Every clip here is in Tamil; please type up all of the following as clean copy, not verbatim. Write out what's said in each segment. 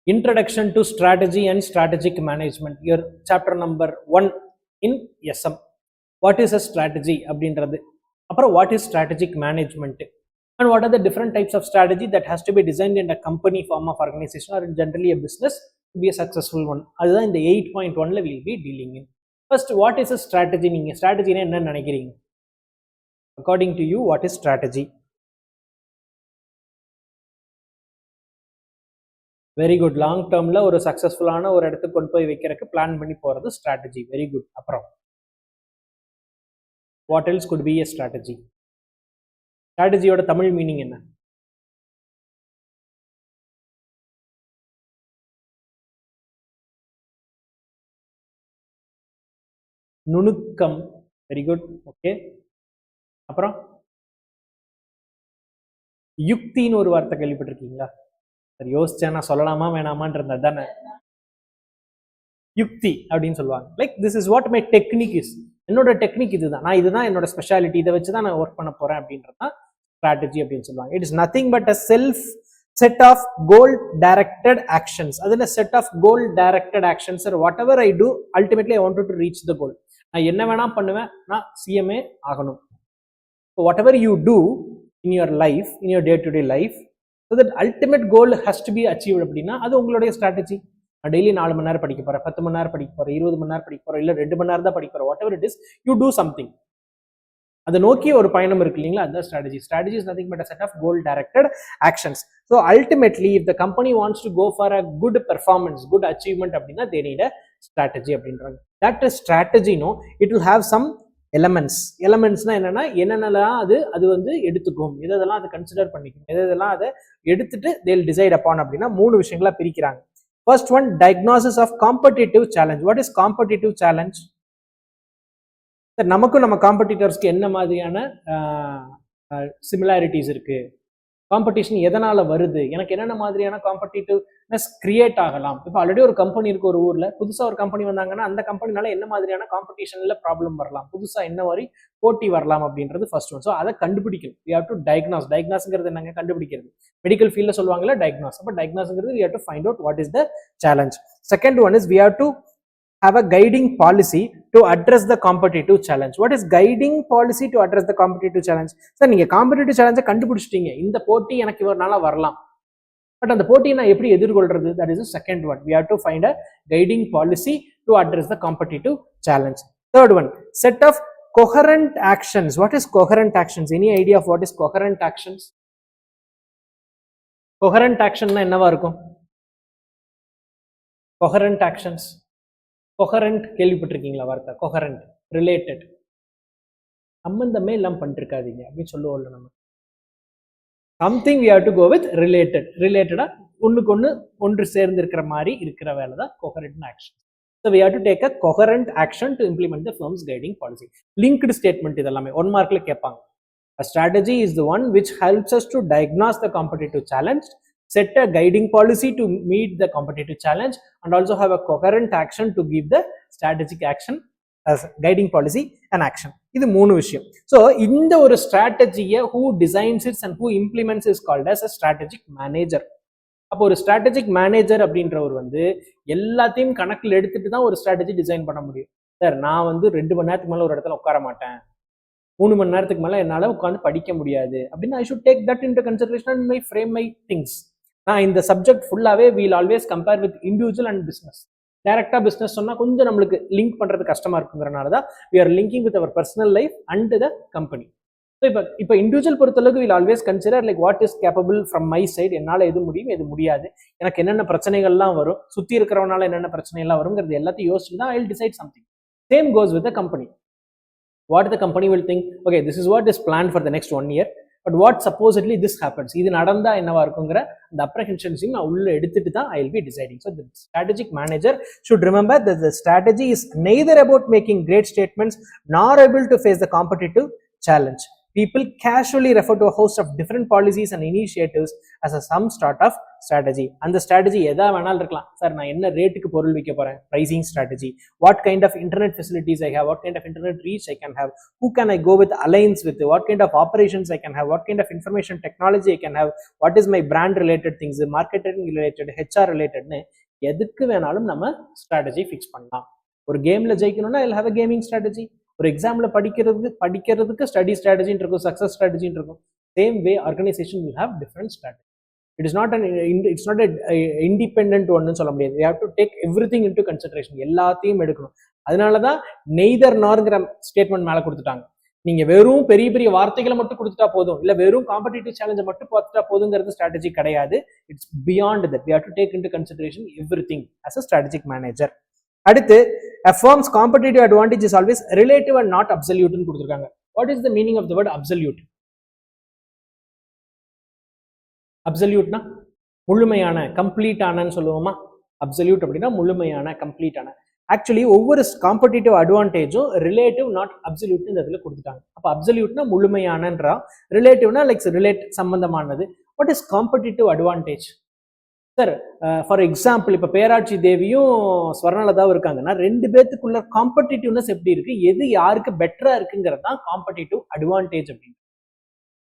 Introduction to strategy and strategic management, your chapter number 1 in SM. What is a strategy அப்படின்றது, அப்புறம் what is strategic management, and what are the different types of strategy that has to be designed in a company, form of organization, or in generally a business to be a successful one. அதுதான் இந்த 8.1ல we'll be dealing in. First, what is a strategy? நீங்க strategy-னா என்ன நினைக்கிறீங்க? According to you, what is strategy? Very good. Long டேர்ம்ல ஒரு சக்சஸ்ஃபுல்லான ஒரு இடத்துக்கு கொண்டு போய் வைக்கிறதுக்கு பிளான் பண்ணி போறது ஸ்ட்ராட்டஜி. Very good. அப்புறம் what else could be a strategy? ஸ்ட்ராட்டஜியோட தமிழ் மீனிங் என்ன? நுணுக்கம். வெரி குட். ஓகே. அப்புறம் யுக்தின்னு ஒரு வார்த்தை கேள்விப்பட்டிருக்கீங்களா? சரி, யோசிச்சேன் நான் சொல்லலாமா வேணாமான்றது தானே யுக்தி அப்படின்னு சொல்லுவாங்க. Like this is what my technique is. என்னோட டெக்னிக் இதுதான், நான் இதுதான் என்னோட ஸ்பெஷாலிட்டி, இதை வச்சு தான் நான் ஒர்க் பண்ண போறேன் அப்படின்றது தான் ஸ்ட்ராட்டஜி அப்படின்னு சொல்லுவாங்க. It is nothing but a self set of goal directed actions. அதில் set of goal directed actions are whatever I do, ultimately I want to reach the goal. நான் என்ன வேணா பண்ணுவேன், நான் சிஎம்ஏ ஆகணும். Whatever you do in your life, in your day to day life, so that ultimate goal has to be achieved அப்படின்னா அது உங்களுடைய ஸ்ட்ராட்டஜி. நான் டெய்லி 4 மணி நேரம் படிக்க போறேன், 10 மணி நேரம் படிக்க போறேன், 20 மணி நேரம் படிக்க போறேன், இல்லை 2 மணி நேரம் தான் படிக்க போறேன், whatever it is, you do something. அதை நோக்கி ஒரு பயணம் இருக்கு இல்லைங்களா, அதுதான் strategy. Strategy is nothing but a set of goal directed actions. So ultimately if the company wants to go for a good performance, good achievement அப்படின்னா தே நீட் அ ஸ்ட்ராட்டஜி அப்படின்றாங்க. That strategy no it will have some elements. எலமெண்ட்ஸ்னா என்னன்னா, என்னென்னலாம் அது வந்து எடுத்துக்கும், எதெல்லாம் அதை கன்சிடர் பண்ணிக்கும், எதெல்லாம் அதை எடுத்துட்டு தேல் டிசைட் அப்பான் அப்படின்னா 3 விஷயங்களா பிரிக்கிறாங்க. First one, diagnosis of competitive challenge. What is competitive challenge? நமக்கும் நம்ம காம்படிட்டர்ஸ்க்கு என்ன மாதிரியான சிமிலாரிட்டிஸ் இருக்கு, காம்படிஷன் எதனால வருது, எனக்கு என்னென்ன மாதிரியான காம்படிட்டிவ்னஸ் கிரியேட் ஆகலாம். இப்போ ஆல்ரெடி ஒரு கம்பெனி இருக்கு ஒரு ஊர்ல, புதுசா ஒரு கம்பெனி வந்தாங்கன்னா அந்த கம்பெனினால என்ன மாதிரியான காம்படிஷன்ல ப்ராப்ளம் வரலாம், புதுசா என்ன மாதிரி போட்டி வரலாம் அப்படின்றது ஃபர்ஸ்ட் ஒன். ஸோ அதை கண்டுபிடிக்கணும். We have to diagnose. டயக்னாஸ்ங்கிறது என்னங்க? கண்டுபிடிக்கிறது. மெடிக்கல் ஃபீல்ட்ல சொல்லுவாங்கல்ல டயக்னாஸ். அப்போ டயக்னாஸ்ங்கிறது we have to find out what is the challenge. Second one is we have to have a guiding policy to address the competitive challenge. What is guiding policy to address the competitive challenge? Sir, நீங்க காம்படிட்டிவ் சேலஞ்சை கண்டுபிடிச்சிட்டீங்க, இந்த போட்டி எனக்கு இவரால வரலாம், பட் அந்த போட்டியை நான் எப்படி எதிர்கொள்றது? That is the second one. We have to find a guiding policy to address the competitive challenge. Third one, set of coherent actions. What is coherent actions? Any idea of what is coherent actions? coherent action na என்னவா இருக்கும்? coherent actions, கொஹரண்ட் கேள்விப்பட்டிருக்கீங்களா வார்த்தை? கொஹரண்ட், ரிலேட்டட், சம்பந்தமே எல்லாம் பண்ணிருக்காதீங்க அப்படின்னு சொல்லுவோம்ல நம்ம. Something we have to go with related. ரிலேட்டடா ஒன்று சேர்ந்து இருக்கிற மாதிரி இருக்கிற வேலை தான் coherent action. So we have to take a coherent action to implement the firms guiding policy. Linked statement இதெல்லாமே 1 மார்க்ல கேட்பாங்க. A strategy is the one which helps us to diagnose the competitive challenge, set a guiding policy to meet the competitive challenge, and also have a coherent action to give the strategic action as guiding policy and action. இது 3 விஷயம். So இந்த ஒரு ஸ்ட்ராட்டஜியை who designs it and who implements is called as a strategic manager. அப்போ ஒரு ஸ்ட்ராட்டஜிக் மேனேஜர் அப்படின்றவர் வந்து எல்லாத்தையும் கணக்கில் எடுத்துட்டு தான் ஒரு ஸ்ட்ராட்டஜி டிசைன் பண்ண முடியும். சார், நான் வந்து 2 மணி நேரத்துக்கு மேலே ஒரு இடத்துல உட்கார மாட்டேன், 3 மணி நேரத்துக்கு மேலே என்னால் உட்காந்து படிக்க முடியாது அப்படின்னா, I should take that into consideration and my frame my things. நான் இந்த சப்ஜெக்ட் ஃபுல்லாகவே we'll always compare with individual and business. டைரக்டாக பிஸ்னஸ் சொன்னால் கொஞ்சம் நம்மளுக்கு லிங்க் பண்ணுறது கஷ்டமாக இருக்குங்கிறனால தான் we are linking with our personal life and the company. So இப்போ இண்டிவிஜுவல் பொறுத்தளவுக்கு we'll always consider like what is capable from my side. என்னால் எது முடியும், எது முடியாது, எனக்கு என்னென்ன பிரச்சனைகள்லாம் வரும், சுற்றி இருக்கிறவனால என்னென்ன பிரச்சனைகள்லாம் வருங்கிறது எல்லாத்தையும் யோசிச்சு தான் I will decide something. Same goes with the company. What the company will think, okay, this is what is planned for the next 1 year, but what supposedly this happens, இது நடந்தா என்னவா இருக்குங்கிற அந்த அப்ரஹென்ஷன்ஸையும் நான் உள்ள எடுத்துட்டு தான் I will be deciding. So the strategic manager should remember that the strategy is neither about making great statements nor able to face the competitive challenge. People casually refer to a host of different policies and initiatives as a some sort of strategy. அந்த strategy எதா வேணாலும் இருக்கலாம். சார் நான் என்ன ரேட்டுக்கு பொருள் விற்க போறேன், pricing strategy. What kind of internet facilities I have, what kind of internet reach I can have, who can I go with alliance with, what kind of operations I can have, what kind of information technology I can have, what is my brand related things, marketing related, HR related னு எதுக்கு வேணாலும் நம்ம strategy fix பண்ணலாம். ஒரு கேம்ல ஜெயிக்கணும்னா I'll have a gaming strategy. ஒரு எக்ஸாம்ல படிக்கிறதுக்கு ஸ்டடி ஸ்ட்ராட்டஜின்னு இருக்கும், சக்சஸ் ஸ்ட்ராட்டஜின்னு இருக்கும். Same way organisation will have different strategy. It's not an independent ஒன்னு சொல்ல முடியாது. We have to take everything into consideration. எல்லாத்தையும் எடுக்கணும். அதனாலதான் நெய்தர் நார்ங்கிற ஸ்டேட்மெண்ட் மேல கொடுத்துட்டாங்க. நீங்க வெறும் பெரிய பெரிய வார்த்தைகளை மட்டும் கொடுத்துட்டா போதும், இல்ல வெறும் காம்படிட்டிவ் சேலஞ்சை மட்டும் பார்த்துட்டா போதுங்கிறது ஸ்ட்ராட்டஜி கிடையாது. It's beyond that. We have to take into consideration everything as a strategic manager. அடுத்து a firm's competitive advantage is always relative and not absolute ன்னு கொடுத்திருக்காங்க. What is the meaning of the word absolute? அப்சல்யூட்னா முழுமையான, கம்ப்ளீட் ஆனன்னு சொல்லுவோமா? அப்சல்யூட் அப்படின்னா முழுமையான, கம்ப்ளீட் ஆன. ஆக்சுவலி ஒவ்வொரு காம்படிட்டிவ் அட்வான்டேஜும் ரிலேட்டிவ் நாட் அப்சல்யூட் இந்த இதுல கொடுத்துட்டாங்க. அப்ப அப்சல்யூட்னா முழுமையானன்றா, ரிலேட்டிவ்னா லைக் ரிலேட் சம்பந்தமானது. What is competitive advantage? Sir for example இப்போ பேராட்சி தேவியும் ஸ்வர்ணலதாவும் இருக்காங்கன்னா ரெண்டு பேத்துக்குள்ள காம்படிட்டிவ்னஸ் எப்படி இருக்கு, எது யாருக்கு பெட்டரா இருக்குங்கிறது தான் காம்படிட்டிவ் அட்வான்டேஜ் அப்படின்னு.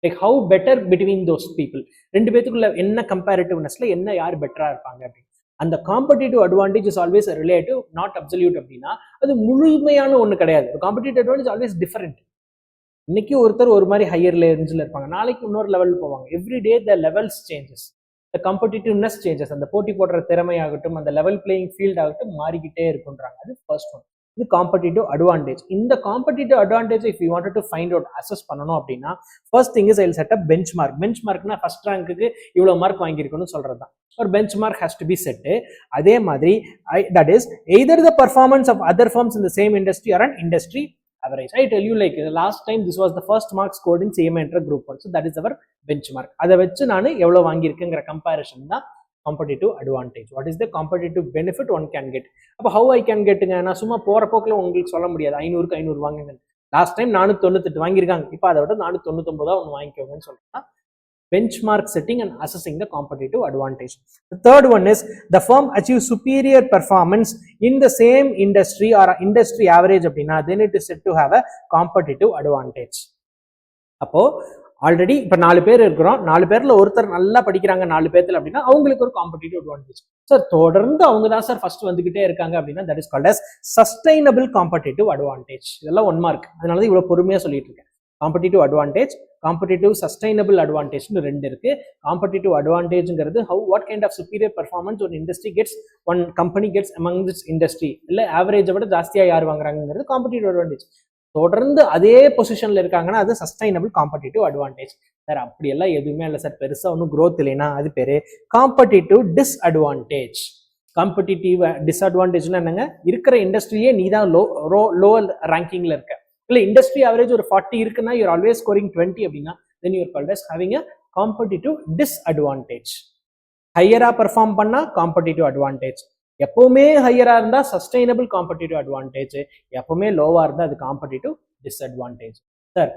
Like how better between those people, ரெண்டு பேத்துக்குள்ள என்ன கம்பேரிட்டிவ்னஸ்ல என்ன யார் பெட்டரா இருப்பாங்க அப்படின்னு. அந்த competitive advantage is always relative not absolute அப்படின்னா அது முழுமையான ஒன்று கிடையாது. Competitive advantage always different. இன்னைக்கு ஒருத்தர் ஒரு மாதிரி ஹையர் ரேஞ்சில் இருப்பாங்க, நாளைக்கு இன்னொரு லெவல் போவாங்க. எவ்ரி டே த லெவல்ஸ் சேஞ்சஸ், த காம்படிட்டிவ்னஸ் சேஞ்சஸ். அந்த போட்டி போடுற திறமையாகட்டும், அந்த லெவல் பிளேயிங் ஃபீல்ட் ஆகட்டும் மாறிக்கிட்டே இருக்குன்றாங்க. அது ஃபர்ஸ்ட் ஒன். இது காம்படிட்டிவ் அட்வான்டேஜ். இந்த competitive advantage if you wanted to find out, assess பண்ணணும் அப்படின்னா first thing is I will set up benchmark. Bench மார்க்னா ஃபர்ஸ்ட் ரேங்க்கு இவ்வளவு மார்க் வாங்கியிருக்கணும்னு சொல்றது தான். ஒரு benchmark has to be set. அதே மாதிரி that is either the performance of other firms in the same industry or an industry average. I tell you like last time this was the first mark scored in CMA Inter Group 1. So that is our benchmark. அதை வச்சு நான் எவ்வளவு வாங்கியிருக்கேங்கிற கம்பேரிஷன் தான் competitive advantage. What is the competitive benefit one can get? அப்போ ஹவு ஐ கேன் கெட்டுங்க? நான் சும்மா போற போக்கில் உங்களுக்கு சொல்ல முடியாது 500க்கு 500 வாங்குங்க. லாஸ்ட் டைம் 498 வாங்கியிருக்காங்க, இப்போ அதை விட 499 ஒன்று வாங்கிக்கோங்கன்னு சொல்றேன். benchmark setting and assessing the competitive advantage. The third one is the firm achieves superior performance in the same industry or industry average அப்படின்னா then it is said to have a competitive advantage. அப்போ ஆல்ரெடி இப்ப 4 பேர் இருக்கிறோம், 4 பேர்ல ஒருத்தர் நல்லா படிக்கிறாங்க 4 பேர்ல அப்படின்னா அவங்களுக்கு ஒரு காம்படிட்டிவ் அட்வான்டேஜ். சார் தொடர்ந்து அவங்க தான் சார் ஃபர்ஸ்ட் வந்துகிட்டே இருக்காங்க அப்படின்னா that is called as sustainable competitive advantage. இதெல்லாம் 1 மார்க். அதனால தான் இவ்வளவு பொறுமையா சொல்லிட்டு இருக்கேன். காம்படிட்டிவ் அட்வான்டேஜ், காம்படிட்டிவ் சஸ்டைனபிள் அட்வான்டேஜ்னு 2 இருக்கு. காம்படிட்டிவ் அட்வான்டேஜ்ங்கிறது what kind of superior performance ஒரு industry gets, one company gets among this industry, இல்லை ஆவரேஜை விட ஜாஸ்தியா யார் வாங்குறாங்கிறது காம்படிட்டிவ் அட்வான்டேஜ். தொடர்ந்து அதே பொசிஷன்ல இருக்காங்கன்னா அது சஸ்டைனபிள் காம்படிட்டிவ் அட்வான்டேஜ். சார் அப்படியெல்லாம் எதுவுமே இல்லை சார், பெருசா ஒன்றும் க்ரோத் இல்லைன்னா அது பேரு காம்படிட்டிவ் டிஸ்அட்வான்டேஜ். காம்படிட்டிவ் டிஸ்அட்வான்டேஜ்னா என்னங்க? இருக்கிற இண்டஸ்ட்ரியே நீ தான் லோவர் ரேங்கிங்ல இருக்க, இல்லை இண்டஸ்ட்ரி ஆவரேஜ் ஒரு 40 இருக்குன்னா யூர் ஆல்வேஸ் ஸ்கோரிங் 20 அப்படின்னா then you are called as having a competitive disadvantage. ஹையரா பெர்ஃபார்ம் பண்ணா காம்படிட்டிவ் அட்வான்டேஜ், எப்பவுமே ஹையரா இருந்தா சஸ்டைனபிள் காம்படிட்டிவ் அட்வான்டேஜ், எப்பவுமே லோவா இருந்தா அது காம்படிட்டிவ் டிஸ்அட்வான்டேஜ். சார்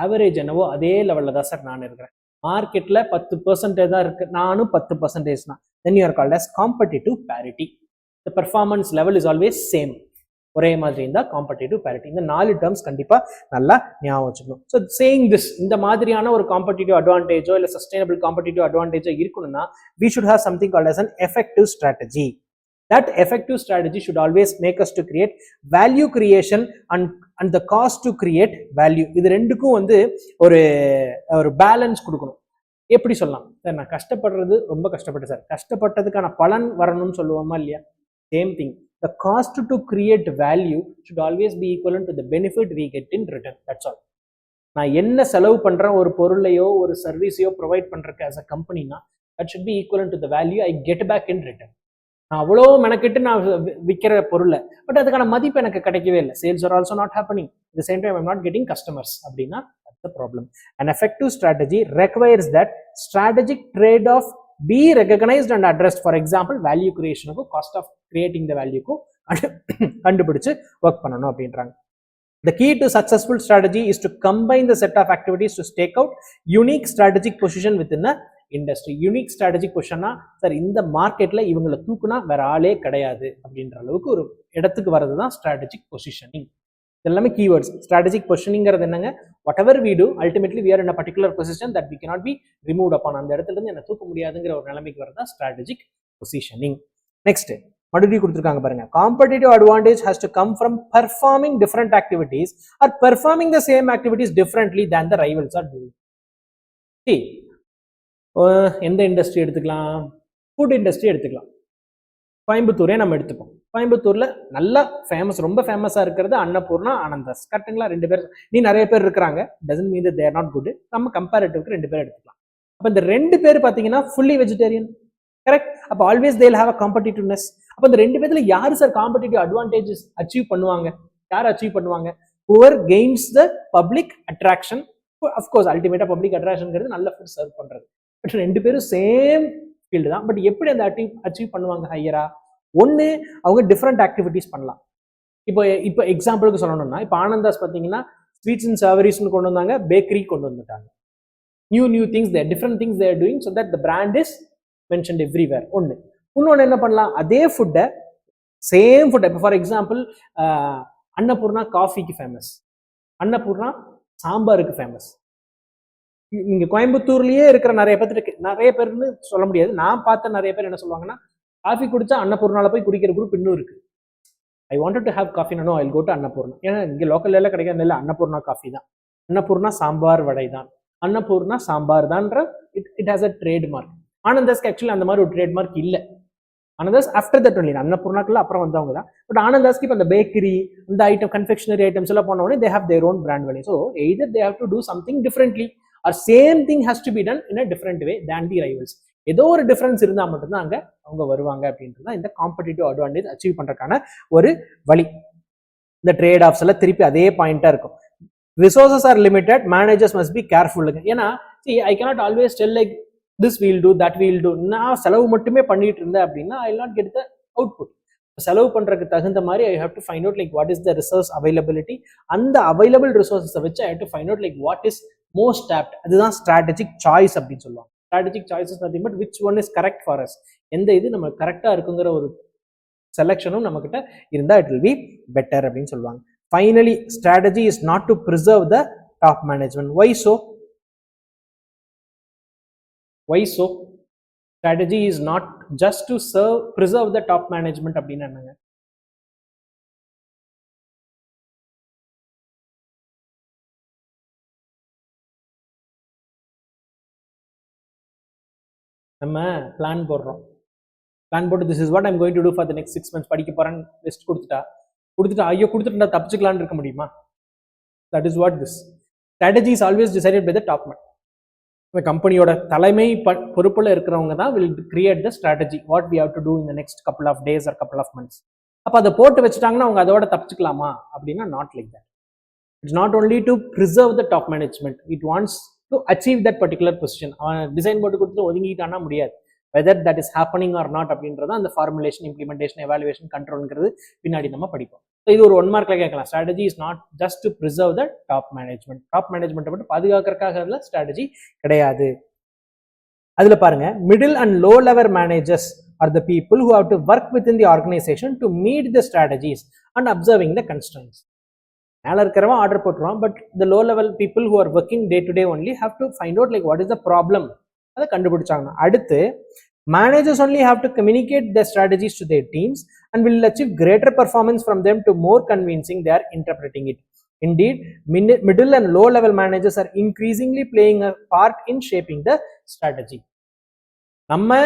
ஆவரேஜ் என்னவோ அதே லெவல்ல தான் சார் நான் இருக்கிறேன், மார்க்கெட்ல 10% தான் இருக்கு, நானும் 10% தான், then you are called as competitive parity. The performance level is always same. ஒரே மாதிரி இருந்தா காம்படிட்டிவ் பேரிட்டி. இந்த 4 டேர்ம்ஸ் கண்டிப்பா நல்லா ஞாபகம் வச்சுக்கணும். ஸோ சேயிங் திஸ், இந்த மாதிரியான ஒரு காம்படிட்டிவ் அட்வான்டேஜோ இல்லை சஸ்டைனபிள் காம்படிட்டிவ் அட்வான்டேஜோ இருக்கணும்னா we should have something called as an effective strategy. That effective strategy should always make us to create value creation and the cost to create value. இது ரெண்டுக்கும் ஒரு பேலன்ஸ் கொடுக்கணும். எப்படி சொல்லலாம் சார்? நான் கஷ்டப்படுறது ரொம்ப கஷ்டப்பட்டேன் சார், கஷ்டப்பட்டதுக்கான பலன் வரணும்னு சொல்லுவோமா இல்லையா? Same thing, the cost to create value should always be equivalent to the benefit we get in return. That's all. நான் என்ன செலவு பண்றேன் ஒரு பொருளையோ ஒரு சர்வீஸையோ ப்ரொவைட் பண்றதுக்கு as a company-னா that should be equivalent to the value I get back in return. நான் அவ்வளோ மெனக்கிட்டு நான் விற்கிற பொருளை, பட் அதுக்கான மதிப்பு எனக்கு கிடைக்கவே இல்லை. Sales are also not happening, at the same time I'm not getting customers அப்படின்னா that's the problem. An effective strategy requires that strategic trade-off be recognized and addressed. For example, value creation க்கு cost of creating the value க்கு கண்டுபிடிச்சு ஒர்க் பண்ணணும் அப்படின்றாங்க. The key to successful strategy is to combine the set of activities to stake out unique strategic position within the industry. Unique strategic பொசிஷன்னா சார் இந்த மார்க்கெட்ல இவங்களை தூக்குனா வேற ஆளே கிடையாது அப்படின்ற அளவுக்கு ஒரு இடத்துக்கு வர்றது தான் ஸ்ட்ராட்டஜிக் பொசிஷனிங். எல்லாமே கீவேர்ட்ஸ். ஸ்ட்ராட்டஜிக் பொசிஷனிங்கிறது என்னங்க, whatever we do ultimately we are in a particular position that we cannot be removed upon. அந்த இடத்துல இருந்து என்ன தூக்க முடியாதுங்கிற ஒரு நிலைமைக்கு வரதா ஸ்ட்ராட்டஜிக் பொசிஷனிங். நெக்ஸ்ட் மறுபடியும் கொடுத்துருக்காங்க பாருங்க, competitive advantage has to come from performing different activities R performing the same activities differently than the rivals are doing. எந்த இண்டஸ்ட்ரி எடுத்துக்கலாம், ஃபுட் இண்டஸ்ட்ரி எடுத்துக்கலாம். கோயம்புத்தூரே நம்ம எடுத்துப்போம். கோயம்புத்தூர்ல நல்லா ஃபேமஸ், ரொம்ப ஃபேமஸா இருக்கிறது அன்னபூர்ணா, ஆனந்தாஸ். கரெக்டுங்களா? ரெண்டு பேர், நீ நிறைய பேர் இருக்கிறாங்க, doesn't mean that they are not good. நம்ம கம்பேரிட்டிவ்க்கு ரெண்டு பேர் எடுத்துக்கலாம். அப்ப இந்த ரெண்டு பேர் பாத்தீங்கன்னா ஃபுல்லி வெஜிடேரியன், கரெக்ட்? அப்ப ஆல்வேஸ் தேல் ஹேவ் அ காம்படிட்டிவ்னஸ். அப்ப இந்த ரெண்டு பேர்ல யாரு சார் காம்படிட்டிவ் அட்வான்டேஜஸ் அச்சீவ் பண்ணுவாங்க? யார் அச்சீவ் பண்ணுவாங்க? Whoever gains the public attraction. Of course அல்டிமேட்டா பப்ளிக் அட்ராக்ஷன்ங்கிறது நல்ல ஃபுட் சர்வ் பண்றது. பட் ரெண்டு பேரும் சேம் ஃபீல்டு தான். பட் எப்படி அந்த அச்சீவ் பண்ணுவாங்க ஹையரா? ஒன்று, அவங்க டிஃப்ரெண்ட் ஆக்டிவிட்டிஸ் பண்ணலாம். இப்போ எக்ஸாம்பிளுக்கு சொல்லணும்னா, இப்போ ஆனந்தாஸ் பார்த்தீங்கன்னா ஸ்வீட்ஸ் அண்ட் சாவரிஸ்னு கொண்டு வந்தாங்க, பேக்கரி கொண்டு வந்துட்டாங்க. New things they're, different things they're doing so that the brand is mentioned everywhere. இன்னொன்று என்ன பண்ணலாம், அதே ஃபுட்டை, சேம் ஃபுட்டை, இப்போ ஃபார் எக்ஸாம்பிள் அன்னபூர்ணா காஃபிக்கு ஃபேமஸ், அன்னபூர்ணா சாம்பாருக்கு ஃபேமஸ். இங்க கோயம்புத்தூர்லயே இருக்கிற நிறைய பேர்னு சொல்ல முடியாது, நான் பார்த்த நிறைய பேர் என்ன சொல்லுவாங்கன்னா, காஃபி குடிச்சா அன்னபூர்ணால போய் குடிக்கிற குரூப் இன்னும் இருக்கு. I wanted to have coffee, no I go to Annapoorna. ஏன்னா இங்க லோக்கல்ல எல்லாம் கிடைக்காது, இல்லை அன்னபூர்ணா காஃபி தான், அன்னபூர்ணா சாம்பார் வடை தான், அன்னபூர்ணா சாம்பார் தான்ற it has a trademark. ஆனந்தாஸ்க்கு ஆக்சுவலி அந்த மாதிரி ஒரு ட்ரேட் மார்க் இல்லை. ஆனந்தாஸ் ஆஃப்டர் தட் ஒன்லி, அன்னபூர்ணாக்குள்ள அப்புறம் வந்தவங்க தான். பட் ஆனந்தாஸ்க்கு இப்போ அந்த பேக்கரி, இந்த ஐட்டம், கன்ஃபெக்ஷனரி ஐட்டம்ஸ் எல்லாம் போன உடனே they have their own brand value. So either they have to do something differently R same thing has to be done in a different way than the rivals. ஏதோ ஒரு டிஃபரன்ஸ் இருந்தால் மட்டும்தான் அங்கே அவங்க வருவாங்க அப்படின்றது தான் இந்த காம்படிட்டிவ் அட்வான்டேஜ் அச்சீவ் பண்றதுக்கான ஒரு வழி. இந்த ட்ரேட் ஆஃப்ஸ் எல்லாம் திருப்பி அதே பாயிண்டா இருக்கும். Resources are limited, managers must be careful. ஏன்னா I cannot always tell like this will do that will do. நான் செலவு மட்டுமே பண்ணிட்டு இருந்தேன் அப்படின்னா I will not get the output. செலவு பண்றதுக்கு தகுந்த மாதிரி I have to find out like what is the resource availability. அந்த அவைலபிள் ரிசோர்ஸை வச்சு I have to find out like what is most apt. அதுதான் ஸ்ட்ராட்டஜிக் சாய்ஸ் அப்படின்னு சொல்லுவாங்க. Strategic choices nothing but which one is correct for us. எந்த இது நம்ம கரெக்டா இருக்குங்கிற ஒரு செலெக்ஷனும் நம்ம கிட்ட இருந்தா இட் வில் பி பெட்டர் அப்படின்னு சொல்லுவாங்க. Finally, strategy is not to preserve the top management. Why so? Why so? Strategy is not just to preserve the top management அப்படின்னா என்னங்க? நம்ம பிளான் போடுறோம், பிளான் போட்டு this is what I'm going to do for the next 6 months படிக்க போறேன் லிஸ்ட் கொடுத்துட்டா ஐயோ கொடுத்துட்டா தப்பிச்சுக்கலான்னு இருக்க முடியுமா? That is what this strategy is always decided by the top man. கம்பெனியோட தலைமை பொறுப்புல இருக்கிறவங்க தான் will create the strategy what we have to do in the next couple of days or couple of months. அப்ப அதை போட்டு வச்சுட்டாங்கன்னா அவங்க அதோட தப்பிச்சுக்கலாமா அப்படின்னா not like that. It's not only to preserve the top management, it wants to achieve that particular position. அவன் டிசைன் போட்டு கொடுத்துட்டு ஒதுங்கிட்டானா முடியாது. whether that is happening or not அப்படின்றத அந்த ஃபார்முலேஷன், இம்ப்ளிமெண்டேஷன், எவாலுவேஷன், கண்ட்ரோல்ங்கிறது பின்னாடி நம்ம படிப்போம். இது ஒரு 1 மார்க்ல கேட்கலாம். Strategy is not just to preserve the top management. Top மேனேஜ்மெண்ட்டை மட்டும் பாதுகாக்கிறதுக்காக அதுல ஸ்ட்ராட்டஜி கிடையாது. அதுல பாருங்க, middle and low level managers are the people who have to work within the organisation to meet the strategies and observing the constraints. மேல இருக்கிறவன் ஆர்டர் போட்டுருவான், but the low level people who are working day to day only have to find out like what is the problem, அதை கண்டுபிடிச்சாங்க. அடுத்து, managers only have to communicate their strategies to their teams and will achieve greater performance from them to more convincing they are interpreting it. Indeed, middle and low level managers are increasingly playing a part in shaping the strategy. நம்ம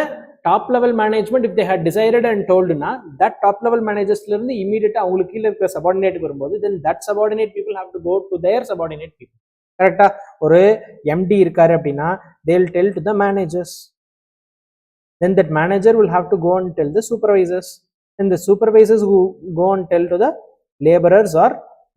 top level management if they had decided and told na, that top level managers ல இருந்து immediate அவங்களுக்கு கீழ இருக்கிற subordinate வரும்போது then that subordinate people have to go to their subordinate people. கரெக்ட்டா? ஒரு MD இருக்காரு அப்படின்னா they will tell to the managers. Then that manager will have to go and tell the supervisors, and the supervisors who go and tell to the laborers or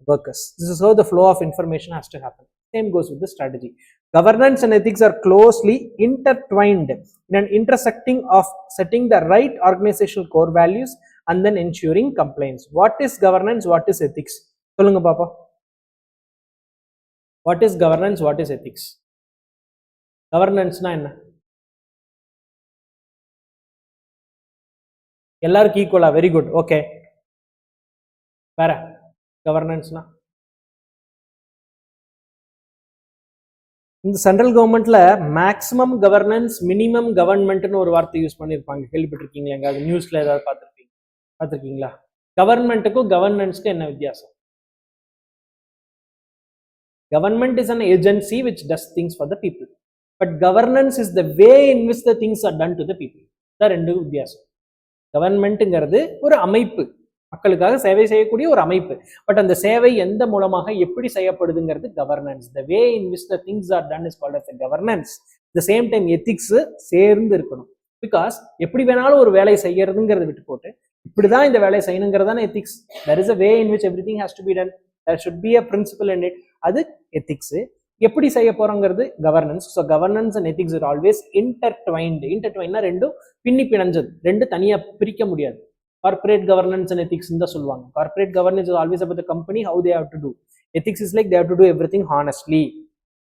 workers. This is how the flow of information has to happen. Same goes with the strategy. Governance and ethics are closely intertwined in an intersecting of setting the right organizational core values and then ensuring compliance. What is governance? What is ethics? சொல்லுங்க பாப்பா. What is governance? What is ethics? Governance na enna? எல்லாருக்கும் ஈக்குவலா, வெரி குட், ஓகே. வேற கவர்னன்ஸ்னா இந்த சென்ட்ரல் கவர்மெண்ட்ல மேக்ஸிமம் கவர்னன்ஸ், மினிமம் கவர்மெண்ட்னு ஒரு வார்த்தை யூஸ் பண்ணியிருப்பாங்க, கேள்விப்பட்டிருக்கீங்களா? எங்காவது நியூஸ்ல ஏதாவது பார்த்துருக்கீங்களா? கவர்மெண்ட்டுக்கும் கவர்னன்ஸ்க்கும் என்ன வித்தியாசம்? Government is an agency which does things for the people, but governance is the way in which the things are done to the people. தான் ரெண்டு வித்தியாசம். கவர்மெண்ட்டுங்கிறது ஒரு அமைப்பு, மக்களுக்காக சேவை செய்யக்கூடிய ஒரு அமைப்பு. பட் அந்த சேவை எந்த மூலமாக எப்படி செய்யப்படுதுங்கிறது governance. The way in which the things are done is called as a governance. The same time ethics சேர்ந்து இருக்கணும். பிகாஸ் எப்படி வேணாலும் ஒரு வேலை செய்யறதுங்கிறத விட்டு போட்டு இப்படிதான் இந்த வேலையை செய்யணுங்கிறதான ethics. There is a way in which everything has to be done. There should be a principle in it. அது எத்திக்ஸ். எப்படி செய்ய போறோங்கிறது governance. So governance and ethics are always intertwined. இன்டர்ட்வைன்னா ரெண்டும் பின்னி பிணைஞ்சது, ரெண்டு தனியா பிரிக்க முடியாது. கார்பரேட் கவர்னன்ஸ் அண்ட் எத்திக்ஸ் தான் சொல்லுவாங்க. Corporate governance is always about the company, how they have to to. Ethics is like they have to to everything honestly.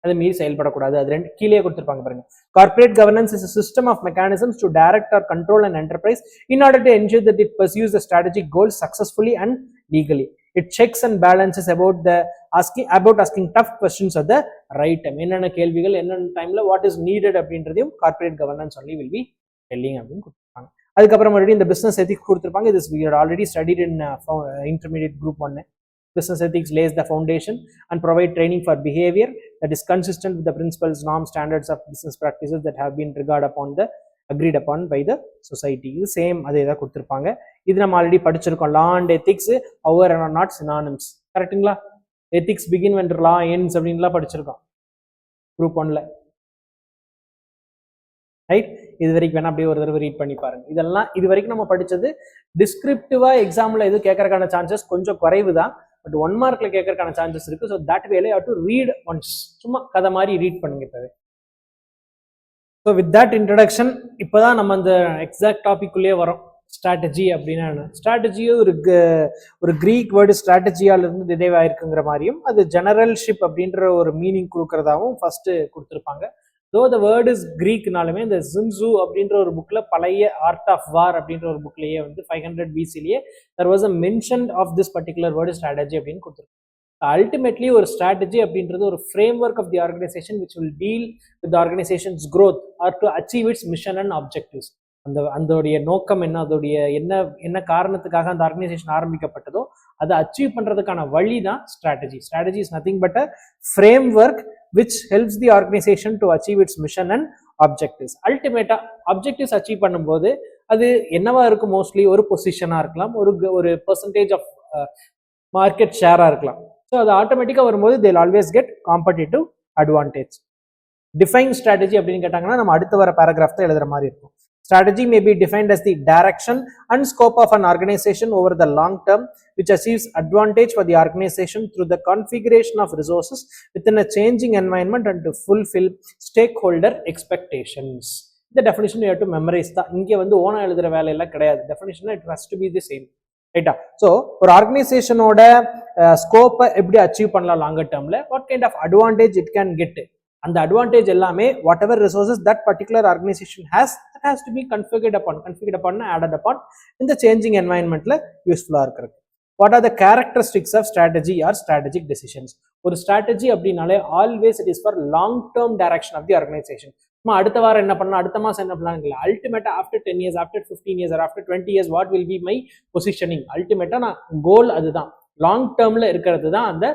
அதை மீறி செயல்படக்கூடாது. அது ரெண்டு கீழே கொடுத்துருப்பாங்க பாருங்க. Corporate governance is a system of mechanisms to direct or control an enterprise in order to ensure that it pursues the strategic goals successfully and legally. It checks and balances about asking tough questions at the right time. என்னென்ன கேள்விகள் என்னென்ன டைம்ல வாட் இஸ் நீடட் அப்படின்றதையும் corporate governance only will be telling அப்படின்னு கொடுத்துருப்பாங்க. அதுக்கப்புறம் மறுபடியும் இந்த பிசினஸ் எத்திக்ஸ் கொடுத்துருப்பாங்க. This we had already studied in intermediate group 1. Business ethics lays the foundation and provide training for behavior that is consistent with the principles, norms, standards of business practices that have been agreed upon by the society. இது சேம் அதே தான் கொடுத்துருப்பாங்க. இது நம்ம ஆல்ரெடி படிச்சிருக்கோம். Law and ethics however are not synonyms. கரெக்டுங்களா? Ethics begin when law ends அப்படின்லாம் படிச்சிருக்கோம் குரூப் 1ல. ரைட்? இது வரைக்கும் வேணா அப்படியே ஒரு தடவை ரீட் பண்ணி பாருங்க. இதெல்லாம் இது வரைக்கும் நம்ம படிச்சது. டிஸ்கிரிப்டிவா எக்ஸாம்ல எது கேட்கறதுக்கான சான்சஸ் கொஞ்சம் குறைவு தான். பட் 1 மார்க்ல கேட்கறதுக்கான சான்சஸ் இருக்கு. ஸோ தட் வேலை ஹவ் டு ரீட் ஒன்ஸ். சும்மா கதை மாதிரி ரீட் பண்ணுங்க இப்பவே. ஸோ வித் தட் இன்ட்ரடக்ஷன் இப்போதான் நம்ம அந்த எக்ஸாக்ட் டாபிக்குள்ளேயே வரோம். ஸ்ட்ராட்டஜி அப்படின்னா என்ன? ஸ்ட்ராட்டஜியும் ஒரு கிரீக் வேர்டு ஸ்ட்ராட்டஜியால இருந்து டிரைவ் ஆயிருக்குங்கிற மாதிரியும் அது ஜெனரல்ஷிப் அப்படின்ற ஒரு மீனிங் கொடுக்கறதாவும் ஃபர்ஸ்ட் கொடுத்துருப்பாங்க. தோ த வேர்ட் இஸ் கிரீக்னாலுமே இந்த ஜின்சு அப்படின்ற ஒரு புக்ல, பழைய ஆர்ட் ஆஃப் வார் அப்படின்ற ஒரு புக்லயே வந்து 500 BCலயே there was a mention of this particular word strategy அப்படின்னு கொடுத்துருக்காங்க. அல்டிமேட்லி ஒரு ஸ்ட்ராட்டஜி அப்படின்றது ஒரு framework of the organisation which will deal with the organization's growth or to achieve its mission and objectives. அதோடைய நோக்கம் என்ன, அதோடைய என்ன காரணத்துக்காக அந்த ஆர்கனைசேஷன் ஆரம்பிக்கப்பட்டதோ அதை அச்சீவ் பண்றதுக்கான வழி தான் strategy. Strategy is nothing but a frame work which helps the organization to achieve its mission and objectives. அல்டிமேட்டா ஆப்ஜெக்டிவ்ஸ் அச்சீவ் பண்ணும்போது அது என்னவா இருக்கும்? மோஸ்ட்லி ஒரு பொசிஷனா இருக்கலாம், ஒரு பெர்சன்டேஜ் ஆஃப் மார்க்கெட் ஷேரா இருக்கலாம். ஸோ அது ஆட்டோமேட்டிக்கா வரும்போது they will always get competitive advantage. Define strategy அப்படின்னு கேட்டாங்கன்னா நம்ம அடுத்து வர பேராகிராஃப் தான் எழுதுற மாதிரி இருக்கும். Strategy may be defined as the direction and scope of an organization over the long term, which achieves advantage for the organization through the configuration of resources within a changing environment and to fulfill stakeholder expectations. The definition you have to memorize. இங்கே வந்து ஓனா எழுதுற வேலையெல்லாம் கிடையாது. Definition it has to be the same. ரைட்டா? ஸோ ஒரு ஆர்கனைசேஷனோட ஸ்கோப்பை எப்படி அச்சீவ் பண்ணலாம் லாங்கர் டேர்ம்ல, what kind of advantage it can get, அந்த அட்வான்டேஜ் எல்லாமே whatever resources that particular organisation has that has to be configured upon added upon in the changing environmentல யூஸ்ஃபுல்லா இருக்கிறது. What are the characteristics of strategy or strategic decisions? ஒரு strategy அப்படின்னாலே always it is for long term direction of the organization. அடுத்த வாரம் என்ன பண்ணலாம், அடுத்த மாசம் என்ன பண்ணலாம் இல்லை. அல்டிமேட்டா after 10 years, after 15 years, after 20 years what will be my positioning, அல்டிமேட்டா நான் கோல் அதுதான், லாங் டேர்ம்ல இருக்கிறது தான் அந்த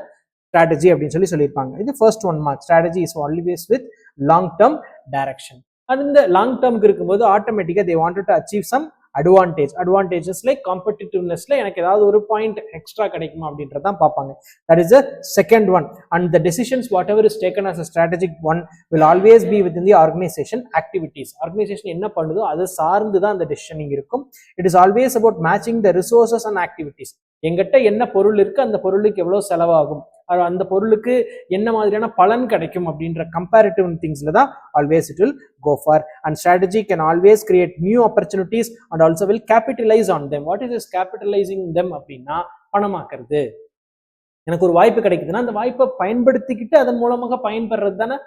ஸ்ட்ராட்டஜி அப்படின்னு சொல்லியிருப்பாங்க. இது first 1 mark. Strategy is always with long term direction. அது இந்த லாங் டேர்முக்கு இருக்கும்போது ஆட்டோமேட்டிக்கா they wanted to achieve some advantages like காம்படிட்டிவ்னஸ்ல எனக்கு ஏதாவது ஒரு பாயிண்ட் எக்ஸ்ட்ரா கிடைக்குமா அப்படின்றதான் பார்ப்பாங்க. That is the second one. And the decisions whatever is taken as a strategic one will always be within the organisation activities. Organisation என்ன பண்ணுதோ அதை சார்ந்து தான் அந்த டெசிஷனிங் இருக்கும். It is always about matching the resources and activities. எங்கிட்ட என்ன பொருள் இருக்கு, அந்த பொருளுக்கு எவ்வளவு செலவாகும், அந்த பொருளுக்கு என்ன மாதிரியான பலன் கிடைக்கும் அப்படின்ற கம்பேரிட்டிவ் திங்ஸ்ல தான் always it will go for. And strategy can always create new opportunities and also will capitalize on them. What is this capitalizing them அப்படின்னா பணமாக்குறது. எனக்கு ஒரு வாய்ப்பு கிடைக்குதுன்னா அந்த வாய்ப்பை பயன்படுத்திக்கிட்டு அதன் மூலமாக பயன்படுறது தானே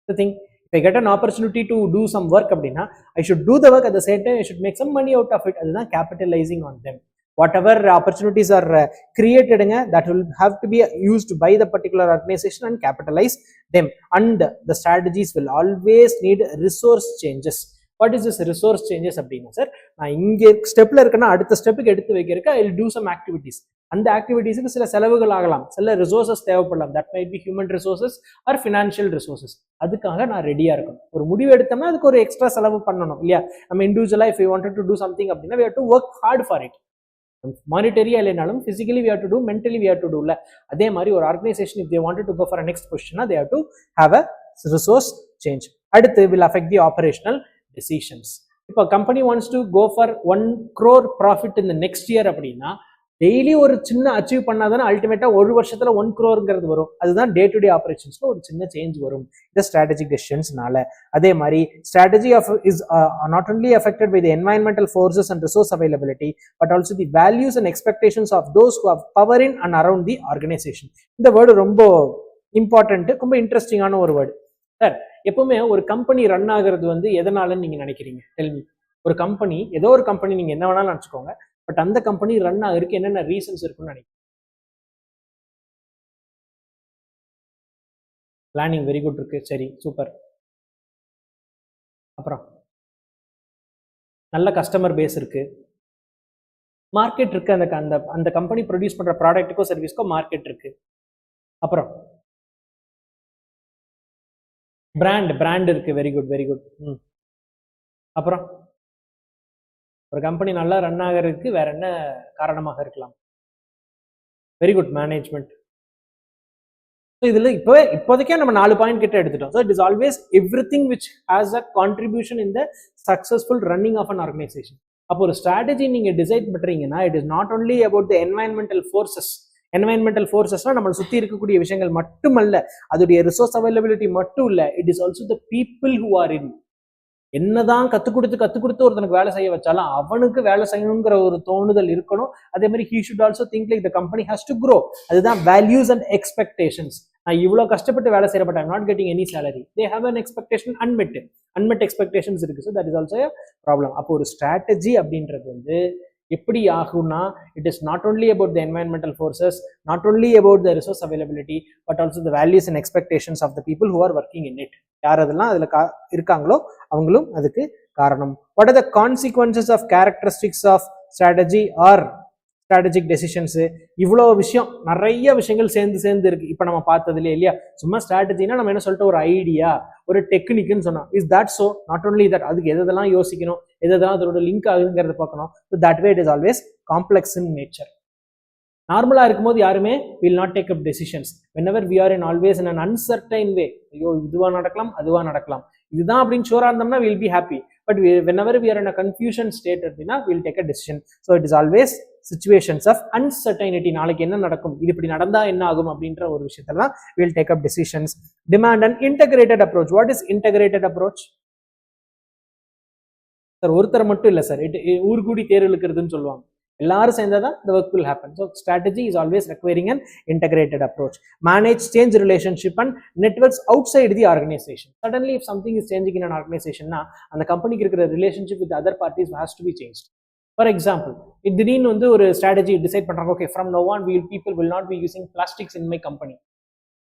the thing. If I get an opportunity to do some work அப்படின்னா I should do the work, at the same time I should make some money out of it. அதுதான் capitalizing on them. Whatever opportunities are created, that will have to be used by the particular organization and capitalize them. And the strategies will always need resource changes. What is this resource changes அப்படின்னா சார், நான் இங்கே ஸ்டெப்ல இருக்கேன்னா அடுத்த ஸ்டெப்புக்கு எடுத்து வைக்கிறதுக்கு I will do some activities. அந்த ஆக்டிவிட்டீஸுக்கு சில செலவுகள் ஆகலாம், சில ரிசோர்சஸ் தேவைப்படலாம். That might be human resources R financial resources. அதுக்காக நான் ரெடியா இருக்கணும். ஒரு முடிவு எடுத்தோம்னா அதுக்கு ஒரு எக்ஸ்ட்ரா செலவு பண்ணணும் இல்லையா? நம்ம இண்டிவிஜுவலா if you wanted to do something அப்படின்னா we have to work hard for it. மானிட்டரியா இல்லைனாலும் physically we have to do, mentally we have to do இல்ல. அதே மாதிரி ஒரு organisation if they wanted to go for a next position, they have to have a resource change. அடுத்து will affect the operational decisions. இப்போ company wants to go for 1 crore profit in the next year அப்படின்னா டெய்லி ஒரு சின்ன அச்சீவ் பண்ணாதானே அல்டிமேட்டா ஒரு வருஷத்துல 1 crore வரும். அதுதான் டே டு டே ஆபரேஷன்ஸ்ல ஒரு சின்ன சேஞ்ச் வரும் இந்த ஸ்ட்ராட்டஜிக் டெசிஷன்ஸ்னால. அதே மாதிரி strategy is not only affected by the environmental forces and resource availability but also the values and expectations of those who have power in and around the organisation. இந்த வேர்டு ரொம்ப இம்பார்ட்டன்ட், ரொம்ப இன்ட்ரெஸ்டிங்கான ஒரு வேர்டு. சார், எப்பவுமே ஒரு கம்பெனி ரன் ஆகுறது எதனாலன்னு நீங்க நினைக்கிறீங்க? டெல்மி. ஒரு கம்பெனி, ஏதோ ஒரு கம்பெனி நீங்க என்ன வேணாலும் நினைச்சுக்கோங்க, பட் அந்த கம்பெனி ரன் ஆகிறதுக்கு என்னென்ன ரீசன்ஸ் இருக்குன்னு நினைக்கிறேன்? பிளானிங் வெரி குட் இருக்கு, சரி சூப்பர். அப்புறம் நல்ல கஸ்டமர் பேஸ் இருக்கு, மார்க்கெட் இருக்கு, அந்த அந்த கம்பெனி ப்ரொடியூஸ் பண்ற ப்ராடக்ட்டுக்கோ சர்வீஸ்க்கோ மார்க்கெட் இருக்கு. அப்புறம் பிராண்ட் இருக்கு, வெரி குட் வெரி குட். அப்புறம் ஒரு கம்பெனி நல்லா ரன் ஆகிறதுக்கு வேற என்ன காரணமாக இருக்கலாம்? Very good, management. இதுல இப்போதைக்கே நம்ம 4 பாயிண்ட் கிட்ட எடுத்துட்டோம். So it is always everything which has a contribution in the successful running of an organisation. அப்போ ஒரு ஸ்ட்ராட்டஜி நீங்க டிசைட் பண்றீங்கன்னா it is not only about the environmental forces. Environmental ஃபோர்சஸ்னா நம்ம சுத்தி இருக்கக்கூடிய விஷயங்கள் மட்டுமல்ல, அதோடைய ரிசோர்ஸ் அவைலபிலிட்டி மட்டும் இல்ல, it is also the people who are in. என்னதான் கத்துக் கொடுத்து ஒருத்தனுக்கு வேலை செய்ய வச்சாலும் அவனுக்கு வேலை செய்யணுங்கிற ஒரு தோணுதல் இருக்கணும். அதே மாதிரி he should also think like the company has to grow. அதுதான் values and expectations. நான் இவ்வளவு கஷ்டப்பட்டு வேலை செய்யற but I'm not getting any salary. They have an expectation unmet expectations இருக்கு. So that is also a problem. அப்போ ஒரு strategy அப்படின்றது எப்படி ஆகும்னா it is not only about the environmental forces, not only about the resource availability, but also the values and expectations of the people who are working in it. யார் அதெல்லாம் அதுல இருக்காங்களோ அவங்களும் அதுக்கு காரணம். What are the consequences of characteristics of strategy or strategic decisions? இவ்வளோ விஷயம், நிறைய விஷயங்கள் சேர்ந்து இருக்கு இப்ப நம்ம பார்த்ததுல இல்லையா? சும்மா ஸ்ட்ராட்டஜினா நம்ம என்ன சொல்லிட்டு ஒரு ஐடியா, ஒரு டெக்னிக்னு சொன்னோம். Is that so? Not only that, அதுக்கு எதெல்லாம் யோசிக்கணும், எதெல்லாம் அதோட லிங்க் ஆகுதுங்கிறத பார்க்கணும். So that way it is always complex in nature. நார்மலா இருக்கும்போது யாருமே will not take up decisions. whenever we are in always in an uncertain way, ஐயோ இதுவா நடக்கலாம் அதுவா நடக்கலாம், இதுதான் அப்படின்னு ஷூரா இருந்தோம்னா will be happy. But whenever we are in a confusion state அப்படின்னா will take a decision. So it is always situations of uncertainty. நாளைக்கு என்ன நடக்கும், இது இப்படி நடந்தா என்ன ஆகும் அப்படின்ற ஒரு விஷயத்துல தான் will take up decisions. Demand and integrated approach. What is integrated approach? Sir ஒருத்தர் மட்டும் இல்ல சார், ஊர்கூடி தேர் இழுக்கிறதுன்னு சொல்லுவாங்க. எல்லாரும் சேர்ந்தாதான் the work will happen. So strategy is always requiring an integrated approach. Manage change relationship and networks outside the organization. Suddenly if something is changing in an organization na and the company இருக்கிற relationship with the other parties has to be changed. For example, திடீர்னு ஒரு strategy decide பண்றாங்க, okay from now on people will not be using plastics in my company.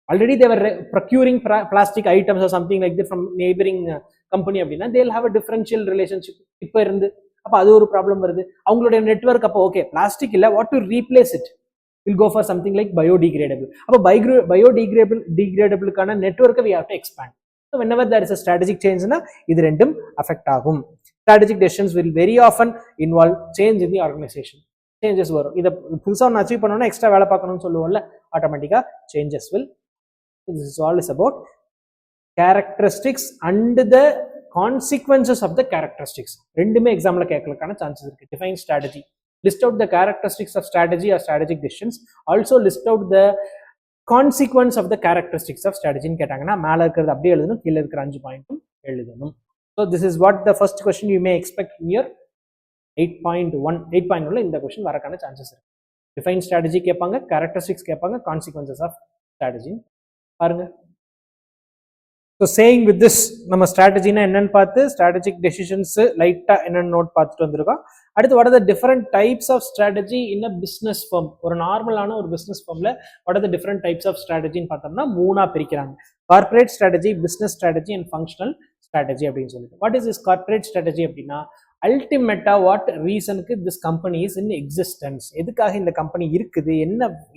Already they were procuring plastic items or something like that from neighboring company அப்படின்னா they'll have a differential relationship. இப்போ இருந்து அப்ப அது ஒரு ப்ராப்ளம் வருது. அவங்களுடைய நெட்வொர்க் அப்போ ஓகே பிளாஸ்டிக் இல்ல, what to replace it, will go for something like biodegradable. அப்போ பயோடிகிரேடபிளுக்கான நெட்வொர்க்கை we have to expand. So whenever there is a strategic change na இது ரெண்டும் அஃபெக்ட் ஆகும். Strategic decisions will very often involve change in the organization. Changes வரும். இதை புதுசாக ஒன்று அச்சீவ் பண்ணணும்னா எக்ஸ்ட்ரா வேலை பார்க்கணும்னு சொல்லுவோம்ல, ஆட்டோமேட்டிக்காக changes will. This is all is about characteristics and the consequences of the characteristics. ரெண்டுமே எக்ஸாம்ல கேட்கறதுக்கான சான்சஸ் இருக்கு. Define strategy. List out the characteristics of strategy or strategic decisions. Also list out the consequence of the characteristics of strategy ன்னு கேட்டாங்கன்னா மேல இருக்கிறது அப்படியே எழுதணும், கீழே இருக்கிற 5 பாயிண்ட்டும் எழுதணும். So this is what the first question you may expect in your 8.1. 8.1ல இந்த கொஸ்டின் வரக்கான சான்சஸ் இருக்கு. Define strategy கேட்பாங்க, characteristics கேட்பாங்க, consequences of strategy பாருங்க. ஸோ சேயிங் வித் திஸ் நம்ம ஸ்ட்ராட்டஜினா என்னன்னு பார்த்து ஸ்ட்ராட்டஜிக் டெசிஷன்ஸ் லைட்டா என்னன்னு நோட் பார்த்துட்டு வந்திருக்கோம். அடுத்து what are the different types of strategy in a business firm. ஒரு நார்மலான ஒரு பிஸ்னஸ் ஃபர்ம்ல what are the different types of ஸ்ட்ராட்டஜின்னு பார்த்தோம்னா 3 பிரிக்கிறாங்க. Corporate strategy, business strategy and functional strategy அப்படின்னு சொல்லிட்டு. What is this corporate strategy அப்படின்னா அல்டிமேட்டா வாட் ரீசனுக்கு this company is in existence, எதுக்காக இந்த கம்பெனி இருக்குது,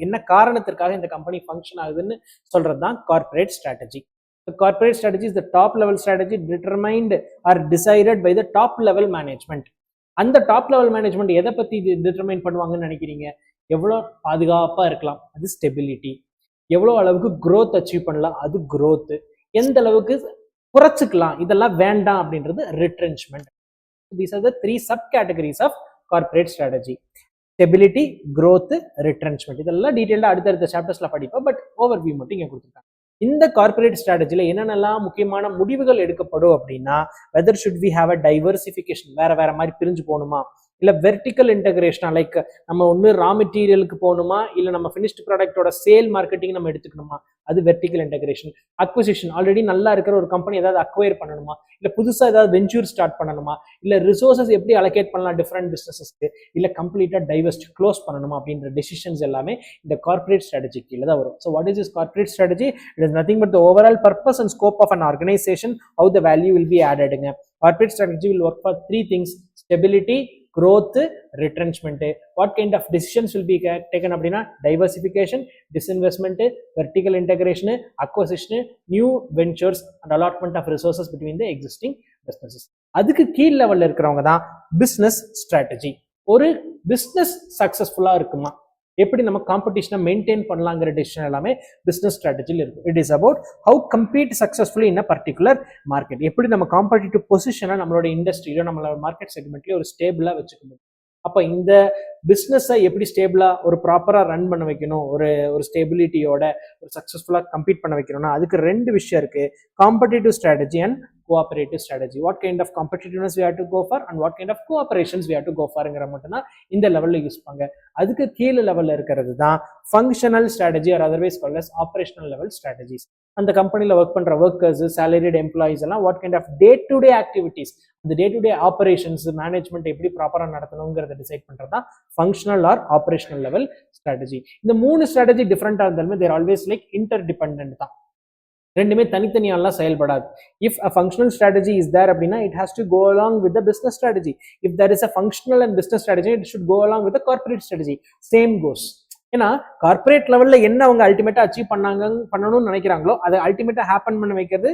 என்ன காரணத்திற்காக இந்த கம்பெனி ஃபங்க்ஷன் ஆகுதுன்னு சொல்றது தான் corporate strategy. The corporate strategy is the top level strategy determined or decided by the top level management. அந்த டாப் லெவல் மேனேஜ்மெண்ட் எதை பத்தி டிட்டர்மைன் பண்ணுவாங்கன்னு நினைக்கிறீங்க? எவ்வளோ பாதுகாப்பா இருக்கலாம், அது ஸ்டெபிலிட்டி. எவ்வளோ அளவுக்கு growth அச்சீவ் பண்ணலாம், அது growth. எந்த அளவுக்கு குறைச்சிக்கலாம், இதெல்லாம் வேண்டாம் அப்படின்றது retrenchment. These are the 3 subcategories of corporate strategy. Stability, growth, retrenchment. இதெல்லாம் டீடைல்டா அடுத்தடுத்த சாப்டர்ஸ்ல படிப்போம். பட் ஓவர்வியூ மட்டும் இங்க கொடுத்துருக்காங்க. இந்த கார்பரேட் ஸ்ட்ராட்டஜில என்னென்னலாம் முக்கியமான முடிவுகள் எடுக்கப்படும் அப்படின்னா, whether should we have a diversification, வேற மாதிரி பிரிஞ்சு போகணுமா, இல்ல வெர்டிக்கல் இன்டகிரேஷனா, லைக் நம்ம ஒன்று ரா மெட்டீரியலுக்கு போகணுமா, இல்ல நம்ம ஃபினிஷ்ட் ப்ராடக்டோட சேல் மார்க்கெட்டிங் நம்ம எடுத்துக்கணுமா, அது வெர்டிக்கல் இன்டகிரேஷன். அக்விசிஷன், ஆல்ரெடி நல்லா இருக்கிற ஒரு கம்பெனி ஏதாவது அக்வயர் பண்ணணுமா, இல்ல புதுசா ஏதாவது வெஞ்சூர் ஸ்டார்ட் பண்ணணுமா, இல்ல ரிசோர்சஸ் எப்படி அலோகேட் பண்ணலாம் டிஃபரெண்ட் பிசினஸஸ்க்கு, இல்ல கம்ப்ளீட்டா டைவர்ஸ்ட் க்ளோஸ் பண்ணணுமா அப்படின்ற டெசிஷன்ஸ் எல்லாமே இந்த கார்பரேட் ஸ்ட்ராட்டஜி கீழே தான் வரும். So what is this corporate strategy? It is nothing but the overall purpose and scope of an organisation, how the value will be ஆடடுங்க. Corporate strategy will work for 3 things: stability, growth, retrenchment. What kind of decisions will be taken அப்படின்னா diversification, disinvestment, vertical integration, acquisition, new ventures and allotment of resources between the existing businesses. அதுக்கு கீழ் லெவல்ல இருக்கிறவங்க தான் பிசினஸ் ஸ்ட்ராட்டஜி. ஒரு பிசினஸ் சக்சஸ்ஃபுல்லா இருக்குமா, எப்படி நம்ம காம்படிஷனை மெயின்டைன் பண்ணலாங்கிற டெசிஷன் எல்லாமே பிசினஸ் ஸ்ட்ராட்டஜியில் இருக்கும். It is about how compete successfully in a particular market. எப்படி நம்ம காம்படிட்டிவ் பொசிஷனை நம்மளோட இண்டஸ்ட்ரியிலோ நம்மளோட மார்க்கெட் செக்மெண்ட்லயோ ஒரு ஸ்டேபிளா வச்சுக்க முடியும். அப்போ இந்த பிஸ்னஸை எப்படி ஸ்டேபிளா ஒரு ப்ராப்பரா ரன் பண்ண வைக்கணும், ஒரு ஸ்டேபிலிட்டியோட ஒரு சக்சஸ்ஃபுல்லா கம்பீட் பண்ண வைக்கணும்னா அதுக்கு 2 விஷயம் இருக்கு: competitive strategy and cooperative strategy. What kind of competitiveness we have to go for and what kind of cooperations we have to go forங்கிற மட்டும் தான் இந்த லெவல்ல யூஸ் பண்ணுங்க. அதுக்கு கீழே லெவல்ல இருக்கிறது தான் functional strategy or otherwise called as operational level strategies. அந்த கம்பெனியில் ஒர்க் பண்ற ஒர்க்கர்ஸ், சேலரிட் எம்ப்ளாயிஸ் எல்லாம் what kind of day to day activities, அந்த day to day operations management எப்படி ப்ராப்பரா நடத்தணுங்கிறத டிசைட் பண்றதா functional or operational level strategy. இந்த 3 ஸ்ட்ராட்டஜி டிஃபரெண்டா இருந்தாலுமே there always like interdependent தான், ரெண்டுமே தனித்தனியாலாம் செயல்படாது. If a functional strategy is there அப்படின்னா it has to go along with the business strategy. If there is a functional and business strategy it should go along with the corporate strategy. Same goes. ஏன்னா கார்பரேட் லெவல்ல என்ன அவங்க அல்டிமேட்டா அச்சீவ் பண்ணணும்னு நினைக்கிறாங்களோ அதை அல்டிமேட்டா ஹேப்பன் பண்ண வைக்கிறது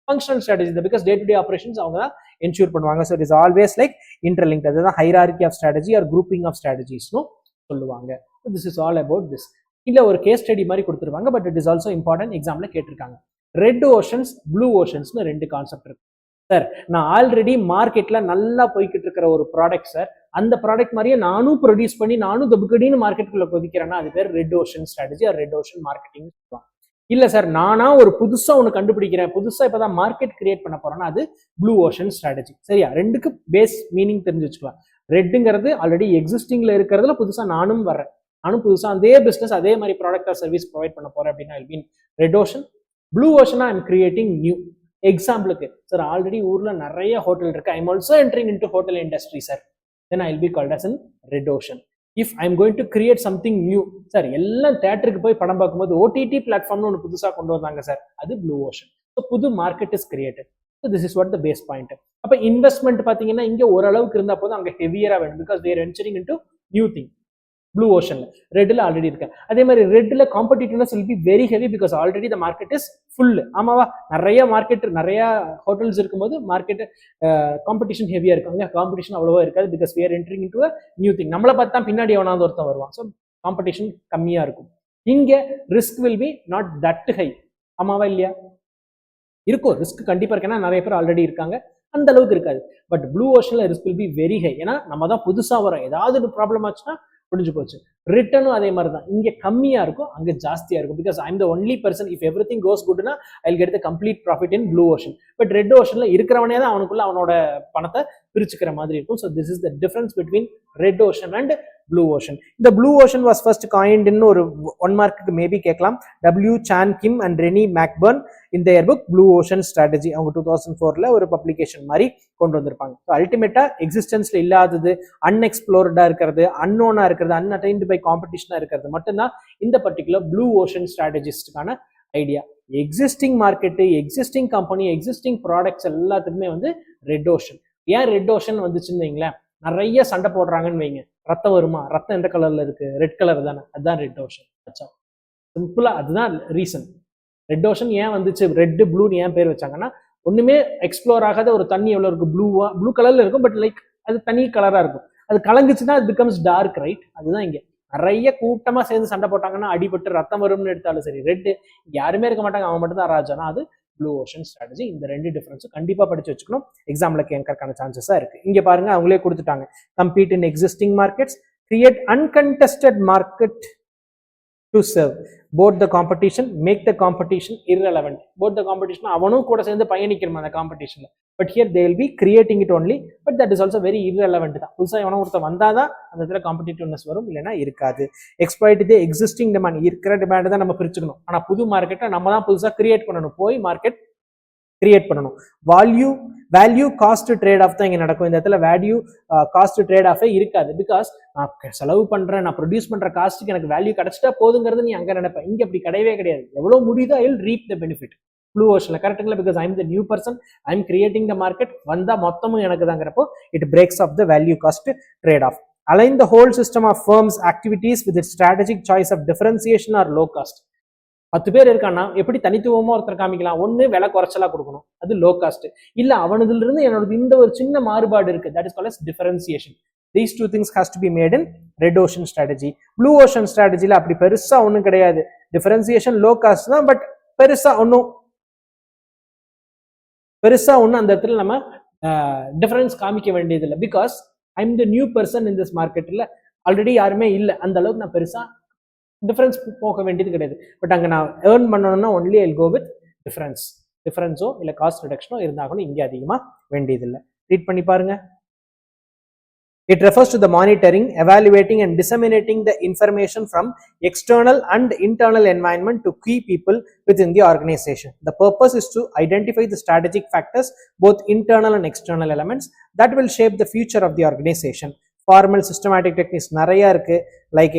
ஃபங்க்ஷனல் ஸ்ட்ராட்டஜி தான். Because day to day operations அவங்க தான் என்ஷூர் பண்ணுவாங்க. So it is always like interlink. அதுதான் hierarchy of strategy or grouping of ஸ்ட்ராட்டஜிஸ்னு சொல்லுவாங்க. This is all about this. இல்ல ஒரு கேஸ் ஸ்டடி மாதிரி கொடுத்துருவாங்க. But it is also important, எக்ஸாம்ல கேட்டிருக்காங்க. ரெட் ஓஷன்ஸ், ப்ளூ ஓஷன்ஸ்னு 2 கான்செப்ட் இருக்கு சார். நான் ஆல்ரெடி மார்க்கெட்ல நல்லா போய்கிட்டு இருக்கிற ஒரு ப்ராடக்ட் சார், அந்த ப்ராடக்ட் மாதிரியே நானும் ப்ரொடியூஸ் பண்ணி நானும் தொபுக்கடின்னு மார்க்கெட்டுக்குள்ள கொதிக்கிறேன்னா அது பேர் red ocean strategy or red ocean marketing சொல்லுவாங்க. இல்ல சார் நானா ஒரு புதுசா ஒன்று கண்டுபிடிக்கிறேன், புதுசா இப்பதான் மார்க்கெட் கிரியேட் பண்ண போறேன்னா அது ப்ளூ ஓஷன் ஸ்ட்ராட்டஜி. சரியா? 2க்கு பேஸ் மீனிங் தெரிஞ்சு வச்சுக்கலாம். ரெட்டுங்கிறது ஆல்ரெடி எக்ஸிஸ்டிங்ல இருக்கிறதுல புதுசா நானும் வர்றேன், நானும் புதுசா அதே பிசினஸ் அதே மாதிரி ப்ராடக்ட் ஆர் சர்வீஸ் ப்ரொவைட் பண்ண போறேன் அப்படின்னா I mean red ocean. Blue ஓஷனா ஐ எம் கிரியேட்டிங் நியூ. எக்ஸாம்பிளுக்கு சார் ஆல்ரெடி ஊர்ல நிறைய ஹோட்டல் இருக்கு, I am also entering into hotel industry sir, then I will be called as in red ocean. If I am going to create something new sir, எல்லாம் தியேட்டருக்கு போய் படம் பார்க்கும்போது ஓடிடி பிளாட்ஃபார்ம்னு ஒன்று புதுசாக கொண்டு வந்தாங்க சார், அது ப்ளூ ஓஷன். ஸோ புது market is created. So this is what the base point. அப்போ இன்வெஸ்ட்மெண்ட் பார்த்தீங்கன்னா இங்கே ஓரளவுக்கு இருந்தால் போதும், அங்கே ஹெவியராக வேணும். Because there entering into new thing. Blue ஓஷன்ல, ரெட்ல ஆல்ரெடி இருக்கு. அதே மாதிரி ரெட்ல காம்படிட்டிவ்னஸ் will be very heavy because already the market is full. ஆமாவா? நிறைய மார்க்கெட் நிறைய ஹோட்டல்ஸ் இருக்கும்போது மார்க்கெட் காம்படிஷன் ஹெவியா இருக்கும். அங்கே காம்படிஷன் அவ்வளவா இருக்காது because we are entering into a new thing. நம்மளை பார்த்தா பின்னாடி எவனாவது ஒருத்தன் வருவான். ஸோ காம்படிஷன் கம்மியா இருக்கும். இங்க risk will B not that high. ஆமாவா இல்லையா? இருக்கும், ரிஸ்க் கண்டிப்பா இருக்கு. ஏன்னா நிறைய பேர் ஆல்ரெடி இருக்காங்க, அந்த அளவுக்கு இருக்காது. பட் ப்ளூ ஓஷன்ல risk will be very high. ஏன்னா நம்ம தான் புதுசா வரோம், ஏதாவது ஒரு ப்ராப்ளம் ஆச்சுன்னா முடிஞ்சு போச்சு. ரிட்டர்னும் அதே மாதிரி தான், இங்க கம்மியா இருக்கும், அங்க ஜாஸ்தியா இருக்கும். Because I am the only person, if everything goes குட்னா I will get the complete profit in blue ocean. But red ஓஷன்ல இருக்கிறவனே தான் அவனுக்குள்ள அவனோட பணத்தை பிரிச்சுக்கிற மாதிரி இருக்கும். So this is the difference between red ocean and blue ocean. இந்த ப்ளூ ஓஷன் வாஸ் ஃபர்ஸ்ட் காயின்ட்னு ஒரு 1 மார்க்குக்கு மேபி கேட்கலாம். W. Chan Kim and Rennie McBurn in their book blue ocean strategy, அவங்க 2004ல ஒரு பப்ளிகேஷன் மாதிரி கொண்டு வந்திருப்பாங்க. ஸோ அல்டிமேட்டா எக்ஸிஸ்டன்ஸ்ல இல்லாதது, அன்எக்ஸ்ப்ளோர்டா இருக்கிறது, அன்னோனா இருக்கிறது, அன்அட்டைன்டு பை காம்படிஷனா இருக்கிறது மட்டும்தான் இந்த பர்டிகுலர் ப்ளூ ஓஷன் ஸ்ட்ராட்டஜிஸ்டுக்கான idea. Existing market, existing company, existing products எல்லாத்துக்குமே வந்து ரெட் ஓஷன். ஏன் ரெட் ஓஷன் வந்துச்சுன்னு வைங்களேன், நிறைய சண்டை போடுறாங்கன்னு வைங்க, ரத்தம் வருமா? ரத்தம் எந்த கலர்ல இருக்கு? ரெட் கலர் தானே, அதுதான் ரெட் ஓஷன். சிம்பிளா அதுதான் ரீசன். ரெட் ஓஷன் ஏன் வந்துச்சு, ரெட் ப்ளூன்னு ஏன் பேர் வச்சாங்கன்னா, ஒண்ணுமே எக்ஸ்ப்ளோர் ஆகாத ஒரு தண்ணி எவ்வளவு இருக்கு, ப்ளூ கலர்ல இருக்கும், பட் லைக் அது தனி கலரா இருக்கும். அது கலங்குச்சுன்னா அது பிகம்ஸ் டார்க், ரைட்? அதுதான் இங்க நிறைய கூட்டமா சேர்ந்து சண்டை போட்டாங்கன்னா அடிபட்டு ரத்தம் வரும்னு எடுத்தாலும் சரி, ரெட் யாருமே இருக்க மாட்டாங்க, அவன் மட்டும் தான் ராஜானா அது ப்ளூ ஓஷன் ஸ்ட்ராட்டஜி. இந்த 2 டிஃபரன்ஸும் கண்டிப்பா படிச்சு வச்சுக்கணும், எக்ஸாம்ல கேட்கறதுக்கான சான்சஸா இருக்கு. இங்க பாருங்க, அவங்களே கொடுத்துட்டாங்க. Compete in existing markets, create uncontested market to serve both the competition, make the competition irrelevant. both the competition அவனும் கூட சேர்ந்து பயணிக்கணும் அந்த காம்படிஷன்ல. But here they will be creating it only, but that is also very irrelevant தான். புதுசா எவனோ ஒருத்தர் வந்தாதான் அந்த இடத்துல காம்படிட்டிவ்னஸ் வரும், இல்லைன்னா இருக்காது. எக்ஸ்ப்ளாய்ட் தி எக்ஸிஸ்டிங் டிமாண்ட், இருக்கிற டிமாண்ட் தான் நம்ம பிரிச்சுக்கணும். ஆனா புது மார்க்கெட்டை நம்ம தான் புதுசா கிரியேட் பண்ணணும், போய் மார்க்கெட் கிரியேட் பண்ணணும். வேல்யூ காஸ்ட் ட்ரேட் ஆஃப் தான் இங்க நடக்கும். இந்த இடத்துல வேல்யூ காஸ்ட் ட்ரேட் ஆஃபே இருக்காது. பிகாஸ் நான் செலவு பண்றேன், நான் ப்ரொடியூஸ் பண்ற காஸ்ட்டுக்கு எனக்கு வேல்யூ கிடைச்சிட்டா போதுங்கிறது நீ அங்க நினைப்பேன். இங்க அப்படி கிடையவே கிடையாது. எவ்வளவு முடியுதோ I will reap the benefit. Blue ஓஷன்ல கரெக்டுங்களா? Because I am the new person, I am creating the market, வந்தா மொத்தமும் எனக்கு தாங்கிறப்போ it breaks off the value cost trade off. Align the whole system of firms activities with its strategic choice of differentiation or low cost. 10 பேர் இருக்கான்னா எப்படி தனித்துவமா ஒருத்தர் காமிக்கலாம்? ஒண்ணு விலை குறைச்சலா கொடுக்கணும், அது லோ காஸ்ட். இல்ல அவனதுல இருந்து என்னோட இந்த ஒரு சின்ன மாறுபாடு இருக்கு, that is called as differentiation. These 2 things has to be made in red ocean strategy. blue ocean strategyல அப்படி பெருசா ஒண்ணும் கிடையாது. differentiation low cost தான், பட் பெருசா ஒண்ணும் அந்த இடத்துல நம்ம டிஃபரன்ஸ் காமிக்க வேண்டியது இல்லை. Because I am the new person in this மார்க்கெட்ல, ஆல்ரெடி யாருமே இல்லை, அந்த அளவுக்கு நான் பெருசா டிஃபரன்ஸ் போக வேண்டியது கிடையாது. பட் அங்கே நான் ஏர்ன் பண்ணணும்னா ஒன்லி ஐ கோ வித் டிஃபரன்ஸோ இல்லை காஸ்ட் ரிடக்ஷனோ இருந்தாகணும். இங்கே அதிகமாக வேண்டியதில்லை. ரீட் பண்ணி பாருங்க. It refers to the monitoring, evaluating and disseminating the information from external and internal environment to key people within the organization. The purpose is to identify the strategic factors, both internal and external elements, that will shape the future of the organization. Formal systematic techniques நிறைய இருக்கு, like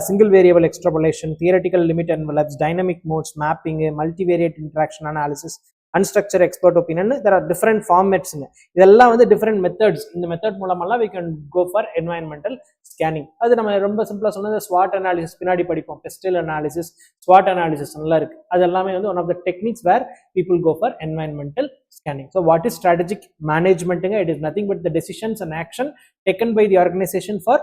single variable extrapolation, theoretical limit envelopes, dynamic modes, mapping, multivariate interaction analysis, unstructured expert opinion. There are different formats. இதெல்லாம் வந்து different methods. இந்த method மூலமெல்லாம் we can go for environmental scanning. அது நம்ம ரொம்ப சிம்பிளா சொன்னது SWOT analysis பின்னாடி படிப்போம். pestle analysis, SWOT analysis நல்லா இருக்கு. அது எல்லாமே வந்து one of the techniques where people go for environmental scanning. So what is strategic management? It is nothing but the decisions and action taken by the organization for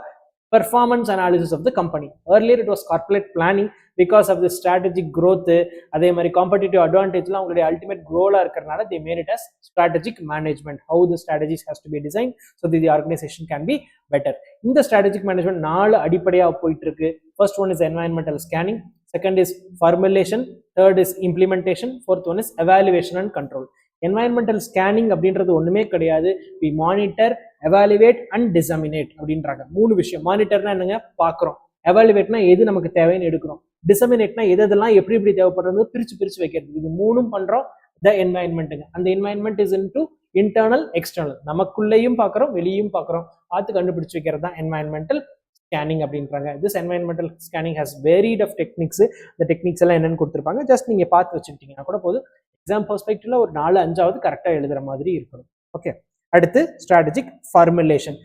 performance analysis of the company. Earlier it was corporate planning. Because of the strategic growth, அதே மாதிரி competitive advantageலாம் உங்களுடைய ultimate goal இருக்கிறதுனால they made it as strategic management. How the strategies has to be designed so that the organization can be better. இந்த strategic management 4 அடிப்படையா போயிட்டு இருக்கு. First one is environmental scanning, second is formulation, third is implementation, fourth one is evaluation and control. Environmental scanning அப்படின்றது ஒண்ணுமே கிடையாது. we monitor, evaluate and disseminate அப்படின்றாங்க. 3 விஷயம். மானிட்டர்னா என்னங்க? பார்க்குறோம். எவாலுவேட்னா எது நமக்கு தேவைன்னு எடுக்கிறோம். டிசமினேட்னா எதெல்லாம் எப்படி தேவைப்படுறது பிரிச்சு வைக்கிறது. இது 3ம் பண்றோம் த என்வாயன்மெண்ட்டுங்க. அந்த environment is into internal external, நமக்குள்ளேயும் பார்க்குறோம் வெளியும் பார்க்குறோம், பார்த்து கண்டுபிடிச்சு வைக்கிறது தான் என்வாயன்மெண்டல் ஸ்கேனிங் அப்படின்றாங்க. This environmental scanning has varied of techniques. இந்த டெக்னிக்ஸ் எல்லாம் என்னன்னு கொடுத்துருப்பாங்க, ஜஸ்ட் நீங்க பார்த்து வச்சுக்கிட்டீங்கன்னா கூட போது. எக்ஸாம் பெர்ஸ்பெக்டிவ்ல ஒரு 4-5வது கரெக்டாக எழுதுற மாதிரி இருக்கணும். ஓகே, அடுத்து strategic formulation.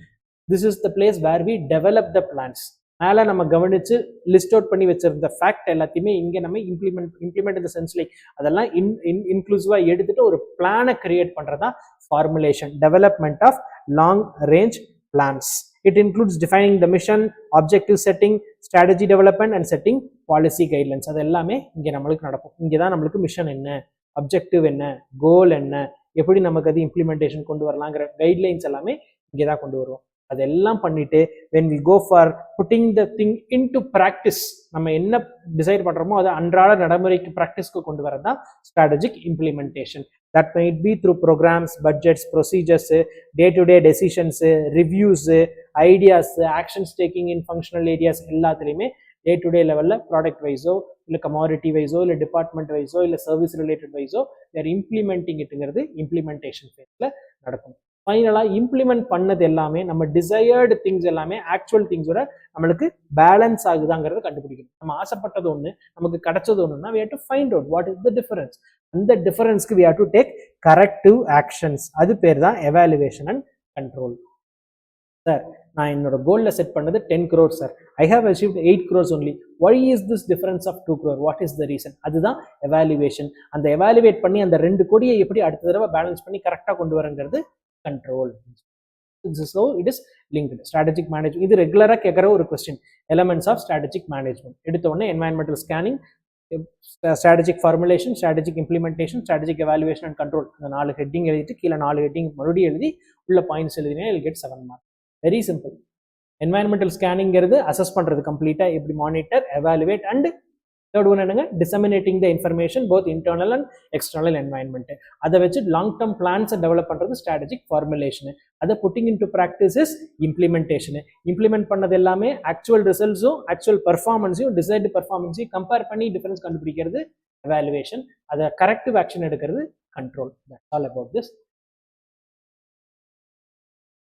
This is the place where we develop the plans. மேலே நம்ம கவனிச்சு லிஸ்ட் அவுட் பண்ணி வச்சிருந்த ஃபேக்ட் எல்லாத்தையுமே இங்கே நம்ம இம்ப்ளிமெண்ட் இந்த சென்ஸ்ல அதெல்லாம் இன்க்ளூசிவா எடுத்துட்டு ஒரு பிளானை கிரியேட் பண்றதா formulation. Development of long range plans. It includes defining the mission, objective setting, strategy development and setting policy guidelines. அது எல்லாமே இங்கே நம்மளுக்கு நடக்கும். இங்கே தான் நம்மளுக்கு மிஷன் என்ன, அப்ஜெக்டிவ் என்ன, கோல் என்ன, எப்படி நமக்கு அது இம்ப்ளிமெண்டேஷன் கொண்டு வரலாங்கிற கைட்லைன்ஸ் எல்லாமே இங்கே தான் கொண்டு வருவோம். அதெல்லாம் பண்ணிட்டு when we go for putting the thing into practice, நம்ம என்ன டிசைட் பண்றோமோ அதை அன்றாட நடைமுறைக்கு பிராக்டிஸ்க்கு கொண்டு வரதான் strategic implementation. That might be through programs, budgets, procedures, day-to-day decisions, reviews, ideas actions taking in functional areas எல்லாத்துலேயுமே டே டு டே லெவலில் ப்ராடக்ட் வைஸோ இல்லை கமாடிட்டி வைஸோ இல்லை டிபார்ட்மெண்ட் வைஸோ இல்லை சர்வீஸ் ரிலேட்டட் வைஸோ தேர் இம்ப்ளிமெண்டிங் இட்டுங்கிறது இம்ப்ளிமெண்டேஷன் ஃபேஸில் நடக்கும். ஃபைனலாக இம்ப்ளிமெண்ட் பண்ணது எல்லாமே நம்ம டிசையர்டு திங்ஸ் எல்லாமே ஆக்சுவல் திங்ஸோட நம்மளுக்கு பேலன்ஸ் ஆகுதாங்கிறத கண்டுபிடிக்கணும். நம்ம ஆசைப்பட்டது ஒன்று நமக்கு கிடைச்சது ஒன்றுனா we have to find out what is the difference. அந்த டிஃபரன்ஸ்க்கு we have to take corrective actions. அது பேர் தான் எவாலுவேஷன் அண்ட் கண்ட்ரோல். சார் நான் என்னோட கோலில் செட் பண்ணது 10 crores sir, I have achieved 8 crores only. why is this difference of 2 crore? what is the reason? அதுதான் எவாலுவேஷன். அந்த எவாலுவேட் பண்ணி அந்த 2 கோடியை எப்படி அடுத்த தடவை பேலன்ஸ் பண்ணி கரெக்டாக கொண்டு வரங்கிறது control. So it is linked. Strategic management இது ரெகுலரா கேட்குற ஒரு question. Elements of strategic management எடுத்த உடனே environmental scanning, strategic formulation, strategic implementation, strategic evaluation and control. அந்த 4 ஹெட்டிங் எழுதிட்டு கீழே 4 ஹெட்டிங் மறுபடியும் எழுதி உள்ள பாயிண்ட்ஸ் எழுதினா you'll get 7 marks. Very simple. Environmental ஸ்கேனிங்கிறது அசஸ் பண்றது கம்ப்ளீட்டா, எப்படி monitor, evaluate and third one என்னங்க, disseminating the information both internal and external environment. அதை வச்சு லாங் டேர்ம் பிளான்ஸை டெவலப் பண்றது ஸ்ட்ராட்டஜிக் ஃபார்முலேஷன். அதை putting into practice is implementation. Implement பண்ணது எல்லாமே ஆக்சுவல் ரிசல்ட்ஸும் ஆக்சுவல் பர்ஃபார்மன்ஸையும் டிசைர்டு பர்ஃபார்மன்ஸையும் கம்பேர் பண்ணி டிஃபரன்ஸ் கண்டுபிடிக்கிறது எவாலுவேஷன். அதை கரெக்டிவ் ஆக்ஷன் எடுக்கிறது control. That's all about this.